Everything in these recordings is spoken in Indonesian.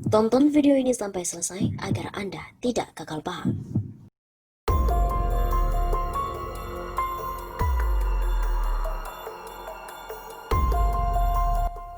Tonton video ini sampai selesai agar Anda tidak gagal paham.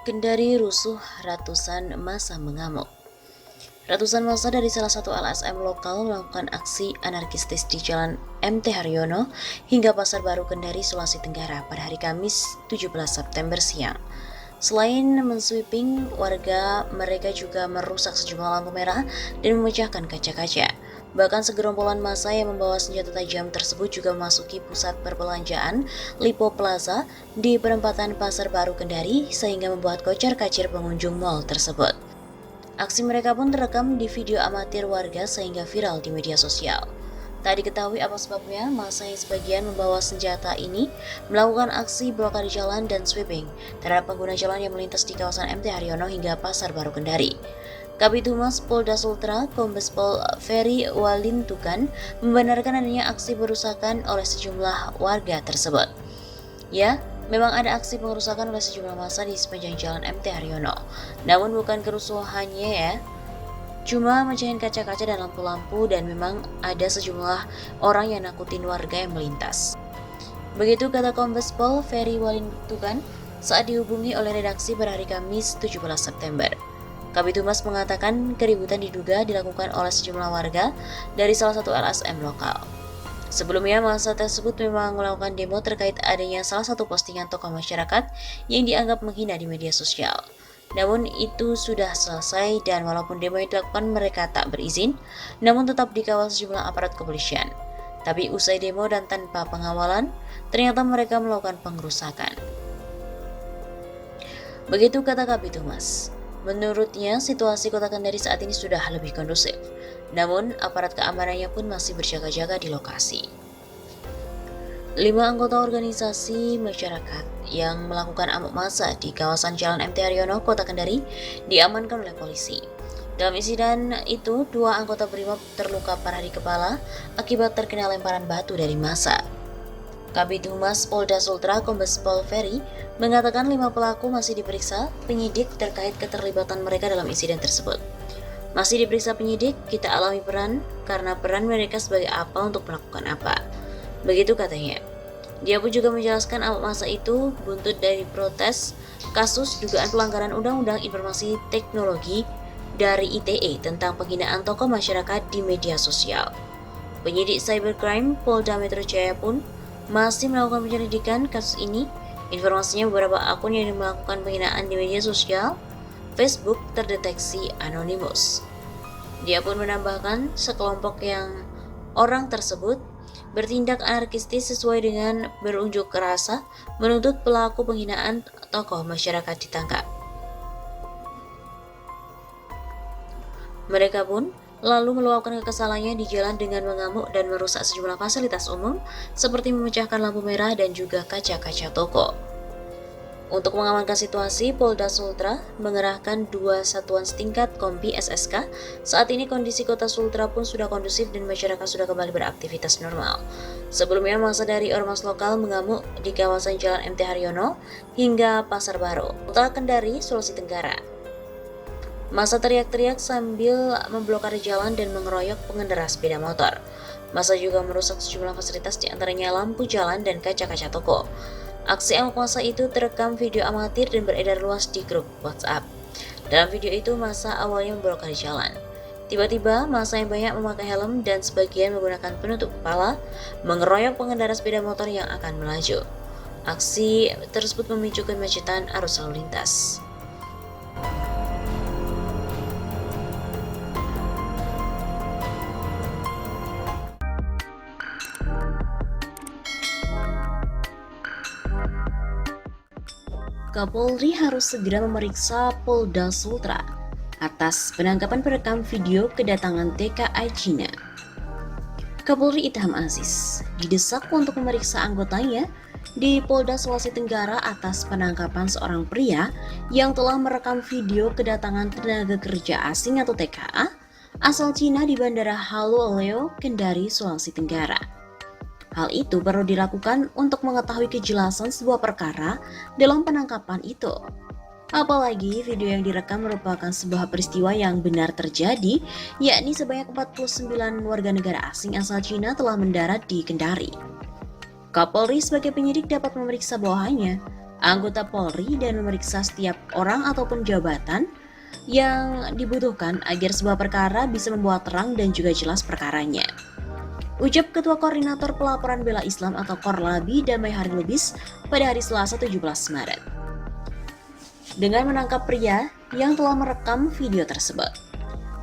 Kendari rusuh, ratusan massa mengamuk. Ratusan massa dari salah satu LSM lokal melakukan aksi anarkistis di Jalan MT Haryono hingga Pasar Baru Kendari, Sulawesi Tenggara pada hari Kamis 17 September siang. Selain mensweeping warga, mereka juga merusak sejumlah lampu merah dan memecahkan kaca-kaca. Bahkan segerombolan massa yang membawa senjata tajam tersebut juga memasuki pusat perbelanjaan Lipo Plaza di perempatan Pasar Baru Kendari sehingga membuat kocar-kacir pengunjung mal tersebut. Aksi mereka pun terekam di video amatir warga sehingga viral di media sosial. Tak diketahui apa sebabnya massa yang sebagian membawa senjata ini melakukan aksi blokade jalan dan sweeping terhadap pengguna jalan yang melintas di kawasan MT Haryono hingga Pasar Baru Kendari. Kabid Humas Polda Sultra, Kombes Pol Ferry Walintukan, membenarkan adanya aksi perusakan oleh sejumlah warga tersebut. Ya, memang ada aksi pengerusakan oleh sejumlah massa di sepanjang jalan MT Haryono, namun bukan kerusuhannya ya. Cuma mecahin kaca-kaca dan lampu-lampu, dan memang ada sejumlah orang yang nakutin warga yang melintas. Begitu kata Kombes Pol Ferry Walintukan saat dihubungi oleh redaksi pada hari Kamis 17 September. Kabid Humas mengatakan keributan diduga dilakukan oleh sejumlah warga dari salah satu LSM lokal. Sebelumnya, massa tersebut memang melakukan demo terkait adanya salah satu postingan tokoh masyarakat yang dianggap menghina di media sosial. Namun itu sudah selesai, dan walaupun demo yang dilakukan mereka tak berizin, namun tetap dikawal sejumlah aparat kepolisian. Tapi usai demo dan tanpa pengawalan, ternyata mereka melakukan pengerusakan. Begitu kata Kabid Humas. Menurutnya, situasi Kota Kendari saat ini sudah lebih kondusif. Namun, aparat keamanannya pun masih berjaga-jaga di lokasi. 5 anggota organisasi masyarakat yang melakukan amuk massa di kawasan Jalan MT Haryono, Kota Kendari, diamankan oleh polisi. Dalam insiden itu, 2 anggota BRIMOB terluka parah di kepala akibat terkena lemparan batu dari massa. Kabid Humas Polda Sultra, Kombes Pol Ferry, mengatakan 5 pelaku masih diperiksa penyidik terkait keterlibatan mereka dalam insiden tersebut. Masih diperiksa penyidik, kita alami peran karena peran mereka sebagai apa untuk melakukan apa. Begitu katanya. Dia pun juga menjelaskan amuk massa itu buntut dari protes kasus dugaan pelanggaran Undang-Undang Informasi Teknologi dari ITE tentang penghinaan tokoh masyarakat di media sosial. Penyidik Cybercrime Polda Metro Jaya pun masih melakukan penyelidikan kasus ini. Informasinya beberapa akun yang melakukan penghinaan di media sosial Facebook terdeteksi anonimus. Dia pun menambahkan sekelompok yang orang tersebut bertindak anarkistis sesuai dengan berunjuk rasa menuntut pelaku penghinaan tokoh masyarakat ditangkap. Mereka pun lalu meluapkan kekesalannya di jalan dengan mengamuk dan merusak sejumlah fasilitas umum seperti memecahkan lampu merah dan juga kaca-kaca toko. Untuk mengamankan situasi, Polda Sultra mengerahkan 2 satuan setingkat Kompi SSK. Saat ini kondisi kota Sultra pun sudah kondusif dan masyarakat sudah kembali beraktivitas normal. Sebelumnya, massa dari ormas lokal mengamuk di kawasan Jalan MT Haryono hingga Pasar Baru, Kota Kendari, Sulawesi Tenggara. Massa teriak-teriak sambil memblokade jalan dan mengeroyok pengendara sepeda motor. Massa juga merusak sejumlah fasilitas, diantaranya lampu jalan dan kaca-kaca toko. Aksi amuk massa itu terekam video amatir dan beredar luas di grup WhatsApp. Dalam video itu, massa awalnya memblokade jalan. Tiba-tiba, massa yang banyak memakai helm dan sebagian menggunakan penutup kepala mengeroyok pengendara sepeda motor yang akan melaju. Aksi tersebut memicu kemacetan arus lalu lintas. Kapolri harus segera memeriksa Polda Sultra atas penangkapan perekam video kedatangan TKI Cina. Kapolri Idham Aziz didesak untuk memeriksa anggotanya di Polda Sulawesi Tenggara atas penangkapan seorang pria yang telah merekam video kedatangan tenaga kerja asing atau TKA asal Cina di Bandara Halu Oleo, Kendari, Sulawesi Tenggara. Hal itu perlu dilakukan untuk mengetahui kejelasan sebuah perkara dalam penangkapan itu. Apalagi video yang direkam merupakan sebuah peristiwa yang benar terjadi, yakni sebanyak 49 warga negara asing asal Cina telah mendarat di Kendari. Kapolri sebagai penyidik dapat memeriksa bawahannya, anggota Polri, dan memeriksa setiap orang ataupun jabatan yang dibutuhkan agar sebuah perkara bisa membawa terang dan juga jelas perkaranya. Ucap Ketua Koordinator Pelaporan Bela Islam atau Korlabi Damai Hari Lubis pada hari Selasa 17 Maret. Dengan menangkap pria yang telah merekam video tersebut,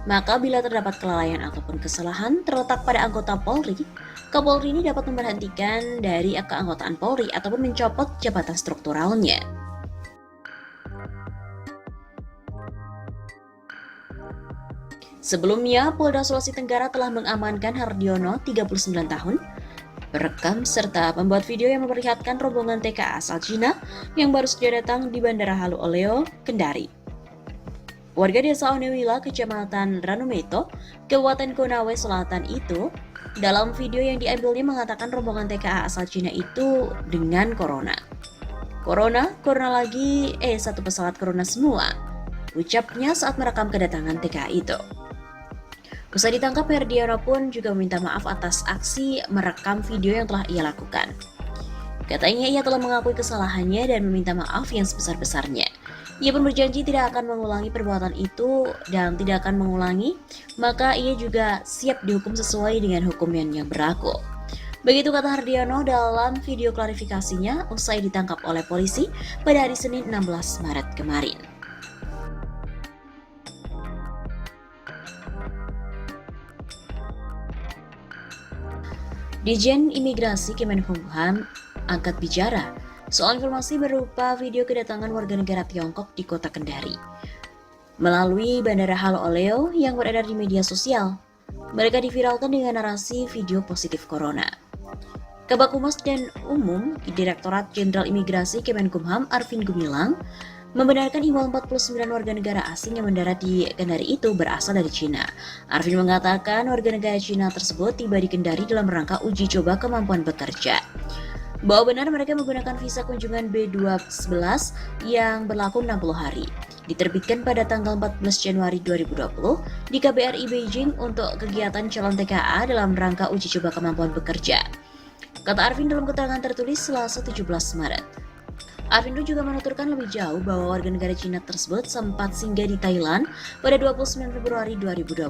maka bila terdapat kelalaian ataupun kesalahan terletak pada anggota Polri, Kapolri ini dapat memberhentikan dari keanggotaan Polri ataupun mencopot jabatan strukturalnya. Sebelumnya, Polda Sulawesi Tenggara telah mengamankan Hardiono, 39 tahun, perekam serta pembuat video yang memperlihatkan rombongan TKA asal Cina yang baru saja datang di Bandara Halu Oleo, Kendari. Warga desa Onewila, Kecamatan Ranumeto, Kabupaten Konawe Selatan itu, dalam video yang diambilnya mengatakan rombongan TKA asal Cina itu dengan corona. Corona lagi, satu pesawat corona semua, ucapnya saat merekam kedatangan TKA itu. Usai ditangkap, Hardiono pun juga meminta maaf atas aksi merekam video yang telah ia lakukan. Katanya ia telah mengakui kesalahannya dan meminta maaf yang sebesar-besarnya. Ia pun berjanji tidak akan mengulangi perbuatan itu dan tidak akan mengulangi, maka ia juga siap dihukum sesuai dengan hukum yang berlaku. Begitu kata Hardiono dalam video klarifikasinya usai ditangkap oleh polisi pada hari Senin 16 Maret kemarin. Dijen Imigrasi Kemenkumham angkat bicara soal informasi berupa video kedatangan warga negara Tiongkok di kota Kendari melalui Bandara Halu Oleo yang beredar di media sosial. Mereka diviralkan dengan narasi video positif corona. Kabag Humas dan Umum Direktorat Jenderal Imigrasi Kemenkumham Arvin Gumilang membenarkan imbauan 49 warga negara asing yang mendarat di Kendari itu berasal dari Cina. Arvin mengatakan warga negara Cina tersebut tiba di Kendari dalam rangka uji coba kemampuan bekerja. Bahwa benar mereka menggunakan visa kunjungan B211 yang berlaku 60 hari. Diterbitkan pada tanggal 14 Januari 2020 di KBRI Beijing untuk kegiatan calon TKA dalam rangka uji coba kemampuan bekerja. Kata Arvin dalam keterangan tertulis Selasa 17 Maret. Arvin juga menuturkan lebih jauh bahwa warga negara Cina tersebut sempat singgah di Thailand pada 29 Februari 2020.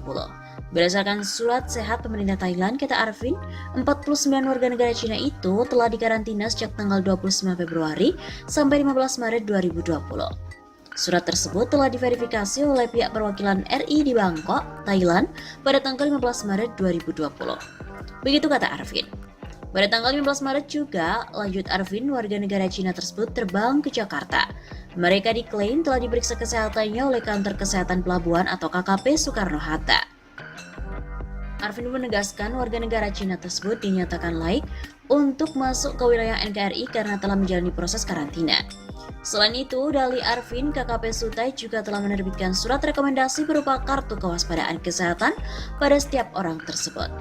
Berdasarkan surat sehat pemerintah Thailand, kata Arvin, 49 warga negara Cina itu telah dikarantina sejak tanggal 29 Februari sampai 15 Maret 2020. Surat tersebut telah diverifikasi oleh pihak perwakilan RI di Bangkok, Thailand pada tanggal 15 Maret 2020. Begitu kata Arvin. Pada tanggal 15 Maret juga, lanjut Arvin, warga negara Cina tersebut terbang ke Jakarta. Mereka diklaim telah diperiksa kesehatannya oleh Kantor Kesehatan Pelabuhan atau KKP Soekarno-Hatta. Arvin menegaskan warga negara Cina tersebut dinyatakan layak untuk masuk ke wilayah NKRI karena telah menjalani proses karantina. Selain itu, dalih Arvin, KKP Sutai juga telah menerbitkan surat rekomendasi berupa kartu kewaspadaan kesehatan pada setiap orang tersebut.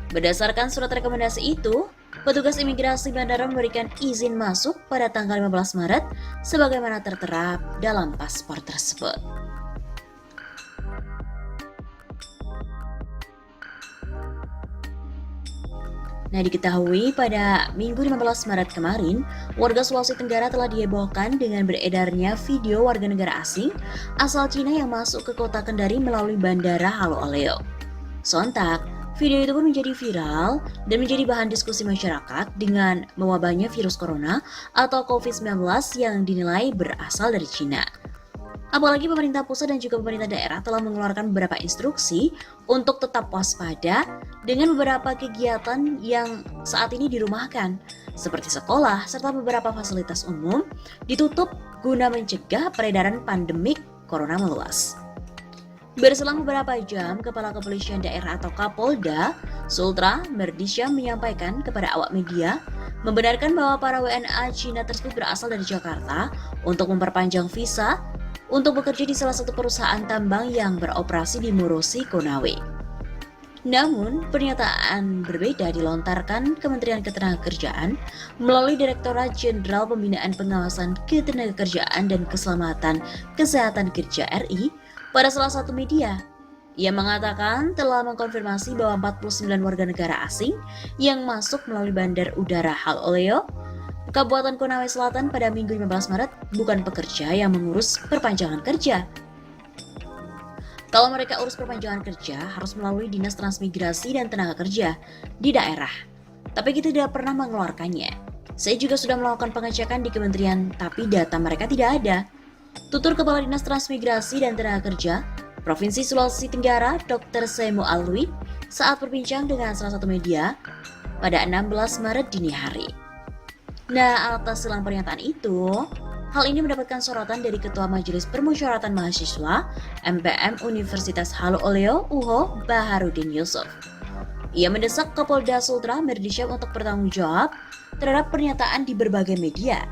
Berdasarkan surat rekomendasi itu, petugas imigrasi bandara memberikan izin masuk pada tanggal 15 Maret sebagaimana tertera dalam paspor tersebut. Nah, diketahui pada Minggu 15 Maret kemarin, warga Sulawesi Tenggara telah dihebohkan dengan beredarnya video warga negara asing asal Cina yang masuk ke kota Kendari melalui Bandara Halu Oleo. Sontak, video itu pun menjadi viral dan menjadi bahan diskusi masyarakat dengan mewabahnya virus corona atau COVID-19 yang dinilai berasal dari Cina. Apalagi pemerintah pusat dan juga pemerintah daerah telah mengeluarkan beberapa instruksi untuk tetap waspada dengan beberapa kegiatan yang saat ini dirumahkan, seperti sekolah serta beberapa fasilitas umum ditutup guna mencegah peredaran pandemik corona meluas. Berselang beberapa jam, Kepala Kepolisian Daerah atau Kapolda, Sultra Merdisyam menyampaikan kepada awak media membenarkan bahwa para WNA Cina tersebut berasal dari Jakarta untuk memperpanjang visa untuk bekerja di salah satu perusahaan tambang yang beroperasi di Murosi, Konawe. Namun, pernyataan berbeda dilontarkan Kementerian Ketenagakerjaan melalui Direktorat Jenderal Pembinaan Pengawasan Ketenagakerjaan dan Keselamatan Kesehatan Kerja RI pada salah satu media. Ia mengatakan telah mengkonfirmasi bahwa 49 warga negara asing yang masuk melalui Bandar Udara Haloleo, Kabupaten Konawe Selatan pada Minggu 15 Maret bukan pekerja yang mengurus perpanjangan kerja. Kalau mereka urus perpanjangan kerja, harus melalui Dinas Transmigrasi dan Tenaga Kerja di daerah. Tapi kita tidak pernah mengeluarkannya. Saya juga sudah melakukan pengecekan di kementerian, tapi data mereka tidak ada. Tutur Kepala Dinas Transmigrasi dan Tenaga Kerja Provinsi Sulawesi Tenggara, Dr. Semo Alwi, saat berbincang dengan salah satu media pada 16 Maret dini hari. Nah, atas silang pernyataan itu, hal ini mendapatkan sorotan dari Ketua Majelis Permusyawaratan Mahasiswa MPM Universitas Haloleo UHO Baharudin Yusuf. Ia mendesak Kapolda Sultra Merdisyam untuk bertanggung jawab terhadap pernyataan di berbagai media.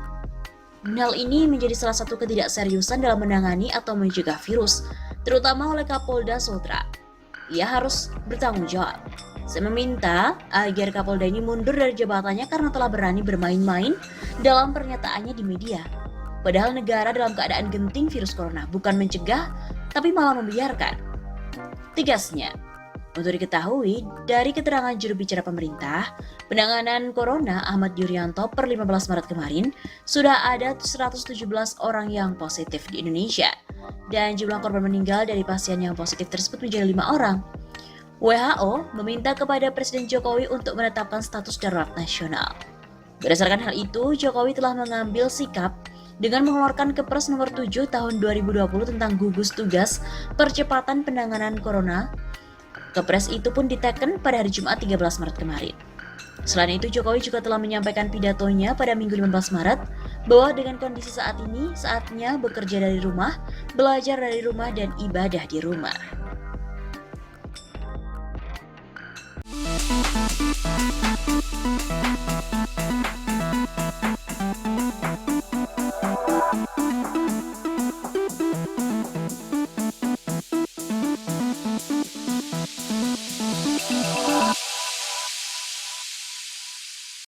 Hal ini menjadi salah satu ketidakseriusan dalam menangani atau mencegah virus, terutama oleh Kapolda Sultra. Ia harus bertanggung jawab. Saya meminta agar Kapolda ini mundur dari jabatannya karena telah berani bermain-main dalam pernyataannya di media. Padahal negara dalam keadaan genting virus corona, bukan mencegah, tapi malah membiarkan. Tegasnya, untuk diketahui, dari keterangan juru bicara pemerintah, penanganan corona Ahmad Yuryanto per 15 Maret kemarin, sudah ada 117 orang yang positif di Indonesia. Dan jumlah korban meninggal dari pasien yang positif tersebut menjadi 5 orang. WHO meminta kepada Presiden Jokowi untuk menetapkan status darurat nasional. Berdasarkan hal itu, Jokowi telah mengambil sikap dengan mengeluarkan Kepres nomor 7 tahun 2020 tentang gugus tugas percepatan penanganan corona. Kepres itu pun diteken pada hari Jumat 13 Maret kemarin. Selain itu, Jokowi juga telah menyampaikan pidatonya pada Minggu 15 Maret bahwa dengan kondisi saat ini, saatnya bekerja dari rumah, belajar dari rumah, dan ibadah di rumah.